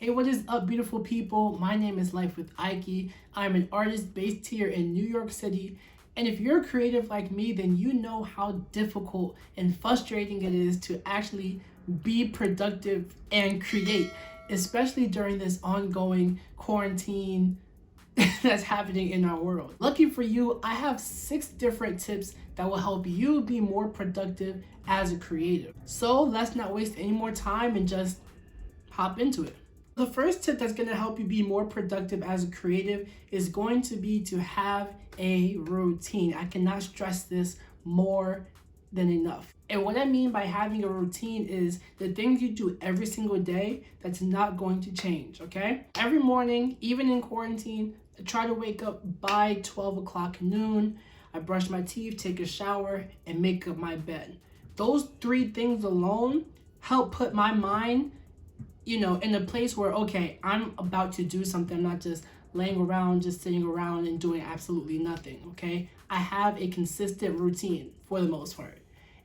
Hey, what is up, beautiful people? My name is Life with Ike. I'm an artist based here in New York City. And if you're creative like me, then you know how difficult and frustrating it is to actually be productive and create, especially during this ongoing quarantine that's happening in our world. Lucky for you, I have 6 different tips that will help you be more productive as a creative. So let's not waste any more time and just hop into it. The first tip that's going to help you be more productive as a creative is going to be to have a routine. I cannot stress this more than enough. And what I mean by having a routine is the things you do every single day that's not going to change, okay? Every morning, even in quarantine, I try to wake up by 12 o'clock noon. I brush my teeth, take a shower, and make up my bed. Those 3 things alone help put my mind in a place where, okay, I'm about to do something. I'm not just laying around, just sitting around and doing absolutely nothing, okay? I have a consistent routine for the most part.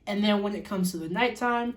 And then when it comes to the nighttime,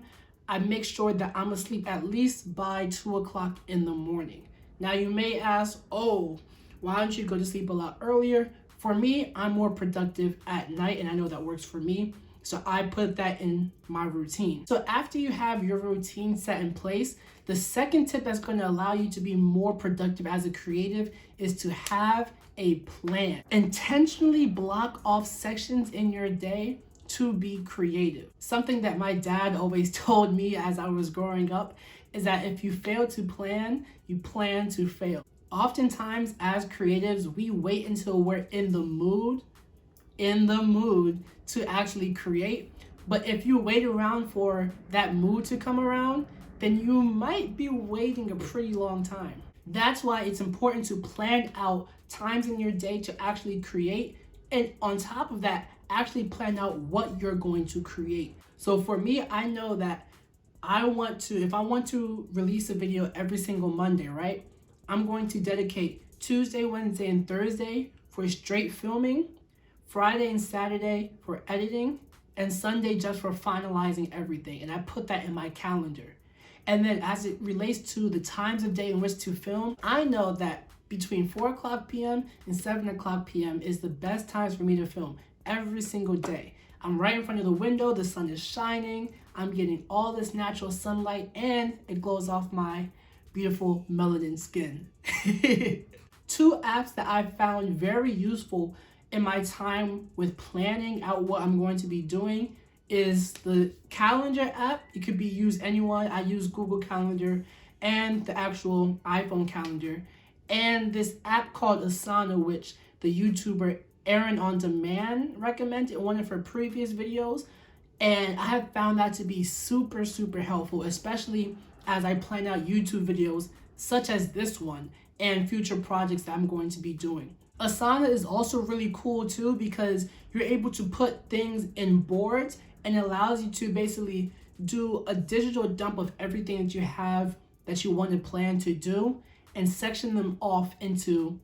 I make sure that I'm asleep at least by 2 o'clock in the morning. Now you may ask, oh, why don't you go to sleep a lot earlier? For me, I'm more productive at night, and I know that works for me. So I put that in my routine. So after you have your routine set in place, the second tip that's going to allow you to be more productive as a creative is to have a plan. Intentionally block off sections in your day to be creative. Something that my dad always told me as I was growing up is that if you fail to plan, you plan to fail. Oftentimes as creatives, we wait until we're in the mood to actually create. But if you wait around for that mood to come around, then you might be waiting a pretty long time. That's why it's important to plan out times in your day to actually create. And on top of that, actually plan out what you're going to create. So for me, I know that if I want to release a video every single Monday, right? I'm going to dedicate Tuesday, Wednesday, and Thursday for straight filming, Friday and Saturday for editing, and Sunday just for finalizing everything. And I put that in my calendar. And then as it relates to the times of day in which to film, I know that between 4 o'clock p.m. and 7 o'clock p.m. is the best times for me to film every single day. I'm right in front of the window, the sun is shining, I'm getting all this natural sunlight, and it glows off my beautiful melanin skin. 2 apps that I found very useful in my time with planning out what I'm going to be doing is the calendar app. It could be used anyone. I use Google Calendar and the actual iPhone calendar. And this app called Asana, which the YouTuber Erin on Demand recommended in one of her previous videos. And I have found that to be super, super helpful, especially as I plan out YouTube videos such as this one and future projects that I'm going to be doing. Asana is also really cool too because you're able to put things in boards and it allows you to basically do a digital dump of everything that you have that you want to plan to do and section them off into,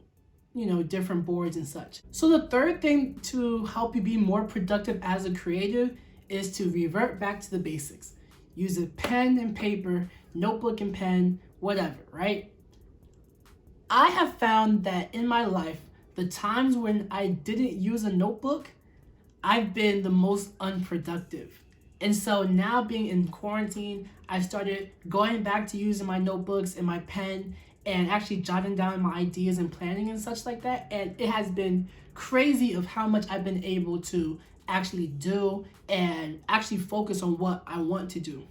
different boards and such. So the third thing to help you be more productive as a creative is to revert back to the basics. Use a pen and paper, notebook and pen, whatever, right? I have found that in my life, the times when I didn't use a notebook, I've been the most unproductive. And so now being in quarantine, I started going back to using my notebooks and my pen and actually jotting down my ideas and planning and such like that. And it has been crazy of how much I've been able to actually do and actually focus on what I want to do.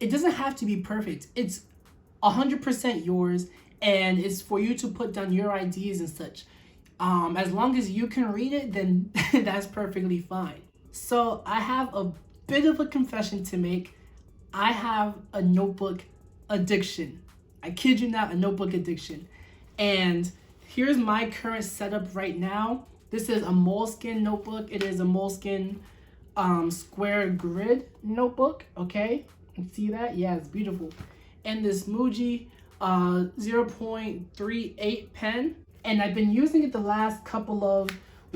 It doesn't have to be perfect. It's 100% yours, and it's for you to put down your ideas and such. As long as you can read it, then that's perfectly fine. So I have a bit of a confession to make. I have a notebook addiction. I kid you not, a notebook addiction. And here's my current setup right now. This is a Moleskine notebook. It is a Moleskine square grid notebook, okay? You see that? Yeah, it's beautiful. And this Muji 0.38 pen. And I've been using it the last couple of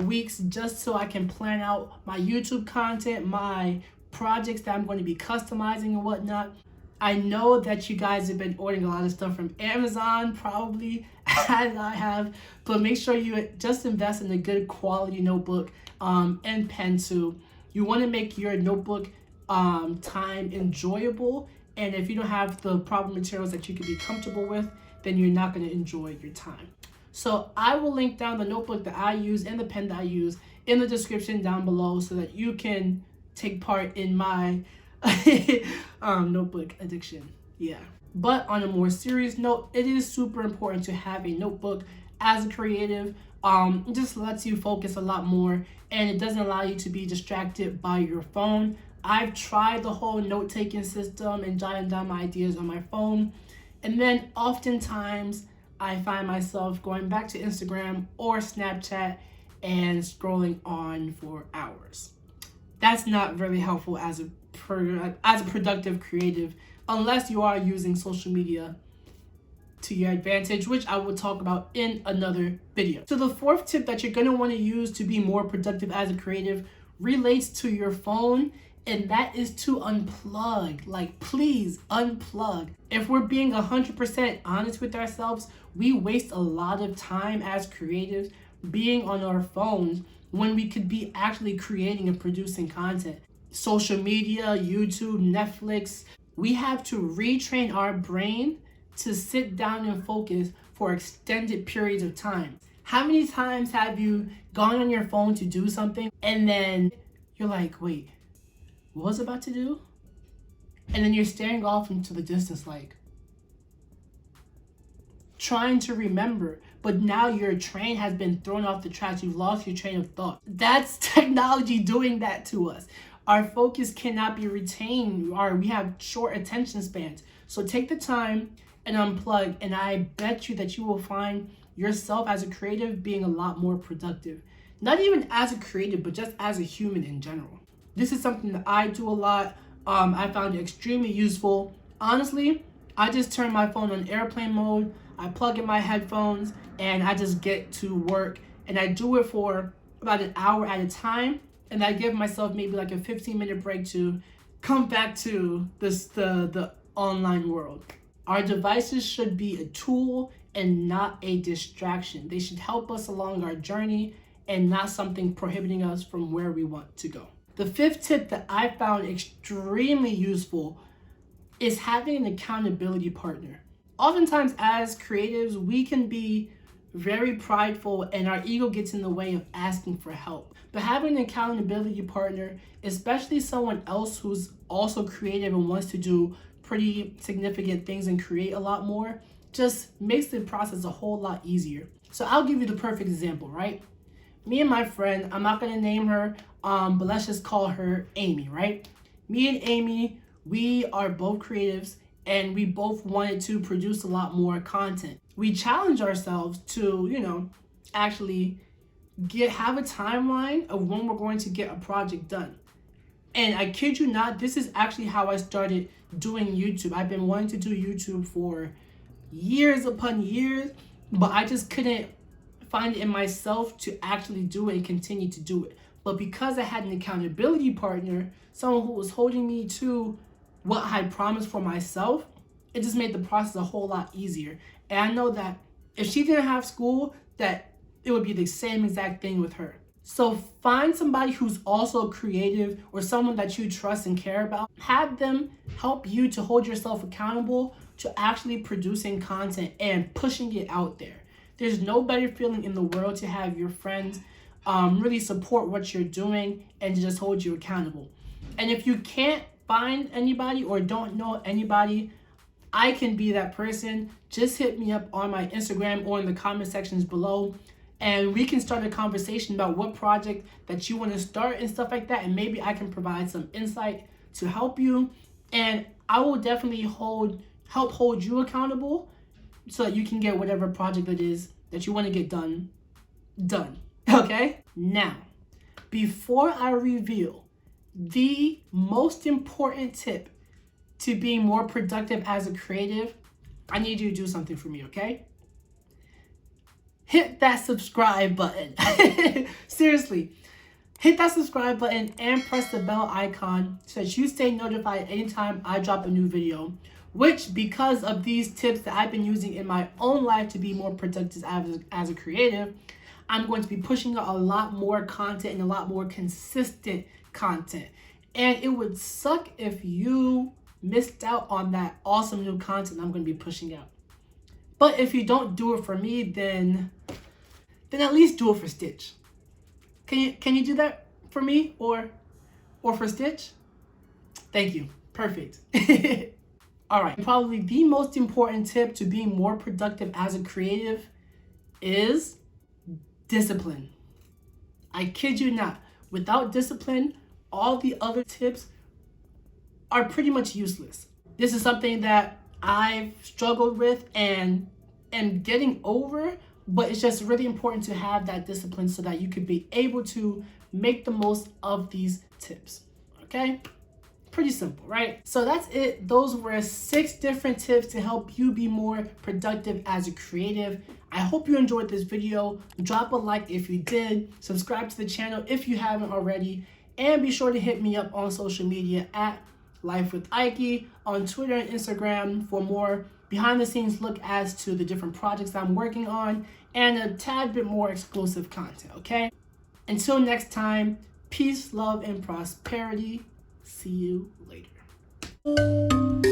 weeks just so I can plan out my YouTube content, my projects that I'm going to be customizing and whatnot. I know that you guys have been ordering a lot of stuff from Amazon, probably, as I have, but make sure you just invest in a good quality notebook and pen too. You want to make your notebook time enjoyable, and if you don't have the proper materials that you can be comfortable with, then you're not going to enjoy your time. So I will link down the notebook that I use and the pen that I use in the description down below so that you can take part in my notebook addiction. Yeah. But on a more serious note, it is super important to have a notebook as a creative. It just lets you focus a lot more, and it doesn't allow you to be distracted by your phone. I've tried the whole note-taking system and jotting down my ideas on my phone, and then oftentimes I find myself going back to Instagram or Snapchat and scrolling on for hours. That's not very helpful as a productive creative, unless you are using social media to your advantage, which I will talk about in another video. So the fourth tip that you're going to want to use to be more productive as a creative relates to your phone, and that is to unplug. Like, please unplug. If we're being 100% honest with ourselves, we waste a lot of time as creatives being on our phones when we could be actually creating and producing content. Social media, YouTube, Netflix, we have to retrain our brain to sit down and focus for extended periods of time. How many times have you gone on your phone to do something and then you're like, wait, what was I about to do? And then you're staring off into the distance like, trying to remember, but now your train has been thrown off the tracks. You've lost your train of thought. That's technology doing that to us. Our focus cannot be retained, or we have short attention spans. So take the time and unplug, and I bet you that you will find yourself as a creative being a lot more productive. Not even as a creative, but just as a human in general. This is something that I do a lot. I found it extremely useful. Honestly, I just turn my phone on airplane mode, I plug in my headphones, and I just get to work. And I do it for about an hour at a time, and I give myself maybe like a 15-minute break to come back to the online world. Our devices should be a tool and not a distraction. They should help us along our journey and not something prohibiting us from where we want to go. The fifth tip that I found extremely useful is having an accountability partner. Oftentimes as creatives, we can be very prideful and our ego gets in the way of asking for help. But having an accountability partner, especially someone else who's also creative and wants to do pretty significant things and create a lot more, just makes the process a whole lot easier. So I'll give you the perfect example, right? Me and my friend, I'm not gonna name her, but let's just call her Amy, right? Me and Amy, we are both creatives and we both wanted to produce a lot more content. We challenge ourselves to, actually have a timeline of when we're going to get a project done. And I kid you not, this is actually how I started doing YouTube. I've been wanting to do YouTube for years upon years, but I just couldn't find it in myself to actually do it and continue to do it. But because I had an accountability partner, someone who was holding me to what I had promised for myself, it just made the process a whole lot easier. And I know that if she didn't have school, that it would be the same exact thing with her. So find somebody who's also creative or someone that you trust and care about. Have them help you to hold yourself accountable to actually producing content and pushing it out there. There's no better feeling in the world to have your friends really support what you're doing and to just hold you accountable. And if you can't find anybody or don't know anybody, I can be that person. Just hit me up on my Instagram or in the comment sections below, and we can start a conversation about what project that you want to start and stuff like that, and maybe I can provide some insight to help you, and I will definitely help hold you accountable so that you can get whatever project it is that you want to get done. Okay? Now, before I reveal the most important tip to being more productive as a creative, I need you to do something for me, okay? Hit that subscribe button. Seriously, hit that subscribe button and press the bell icon so that you stay notified anytime I drop a new video. which, because of these tips that I've been using in my own life to be more productive as a creative, I'm going to be pushing out a lot more content and a lot more consistent content. And it would suck if you missed out on that awesome new content I'm going to be pushing out. But if you don't do it for me, then at least do it for Stitch. Can you do that for me or for Stitch? Thank you. Perfect. All right. Probably the most important tip to being more productive as a creative is discipline. I kid you not. Without discipline, all the other tips are pretty much useless. This is something that I've struggled with and am getting over, but it's just really important to have that discipline so that you could be able to make the most of these tips. Okay? Pretty simple, right? So that's it. Those were 6 different tips to help you be more productive as a creative. I hope you enjoyed this video. Drop a like if you did. Subscribe to the channel if you haven't already. And be sure to hit me up on social media at Life with Ike on Twitter and Instagram for more behind the scenes look as to the different projects I'm working on and a tad bit more exclusive content, okay? Until next time, peace, love, and prosperity. See you later.